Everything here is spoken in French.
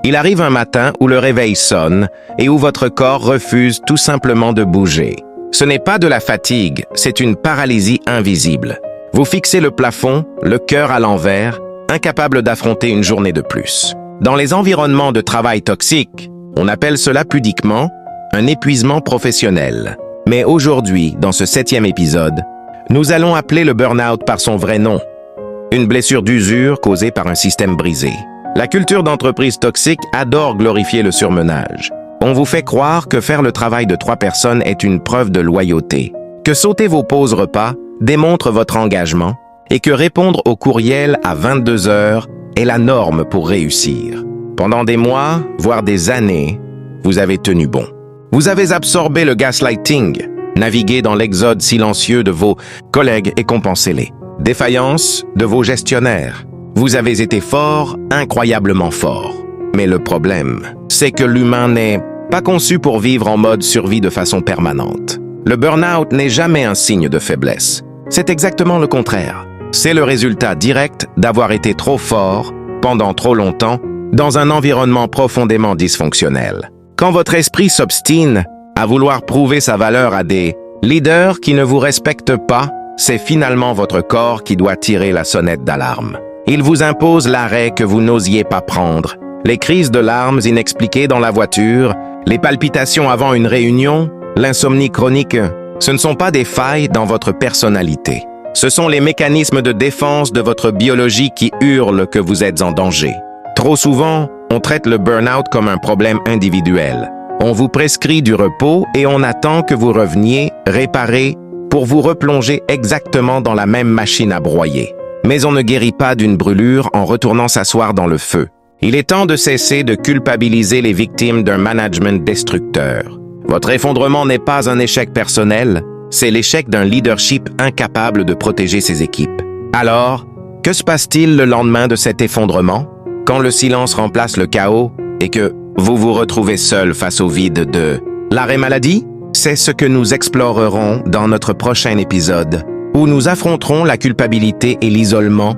Il arrive un matin où le réveil sonne et où votre corps refuse tout simplement de bouger. Ce n'est pas de la fatigue, c'est une paralysie invisible. Vous fixez le plafond, le cœur à l'envers, incapable d'affronter une journée de plus. Dans les environnements de travail toxiques, on appelle cela pudiquement un épuisement professionnel. Mais aujourd'hui, dans ce 7e épisode, nous allons appeler le burn-out par son vrai nom. Une blessure d'usure causée par un système brisé. La culture d'entreprise toxique adore glorifier le surmenage. On vous fait croire que faire le travail de 3 personnes est une preuve de loyauté, que sauter vos pauses repas démontre votre engagement et que répondre au courriel à 22 heures est la norme pour réussir. Pendant des mois, voire des années, vous avez tenu bon. Vous avez absorbé le gaslighting, navigué dans l'exode silencieux de vos collègues et compensez-les. Défaillance de vos gestionnaires. Vous avez été fort, incroyablement fort. Mais le problème, c'est que l'humain n'est pas conçu pour vivre en mode survie de façon permanente. Le burn-out n'est jamais un signe de faiblesse. C'est exactement le contraire. C'est le résultat direct d'avoir été trop fort, pendant trop longtemps, dans un environnement profondément dysfonctionnel. Quand votre esprit s'obstine à vouloir prouver sa valeur à des leaders qui ne vous respectent pas, c'est finalement votre corps qui doit tirer la sonnette d'alarme. Il vous impose l'arrêt que vous n'osiez pas prendre. Les crises de larmes inexpliquées dans la voiture, les palpitations avant une réunion, l'insomnie chronique, ce ne sont pas des failles dans votre personnalité. Ce sont les mécanismes de défense de votre biologie qui hurlent que vous êtes en danger. Trop souvent, on traite le burn-out comme un problème individuel. On vous prescrit du repos et on attend que vous reveniez, réparé, pour vous replonger exactement dans la même machine à broyer. Mais on ne guérit pas d'une brûlure en retournant s'asseoir dans le feu. Il est temps de cesser de culpabiliser les victimes d'un management destructeur. Votre effondrement n'est pas un échec personnel, c'est l'échec d'un leadership incapable de protéger ses équipes. Alors, que se passe-t-il le lendemain de cet effondrement? Quand le silence remplace le chaos et que vous vous retrouvez seul face au vide de l'arrêt maladie? C'est ce que nous explorerons dans notre prochain épisode, où nous affronterons la culpabilité et l'isolement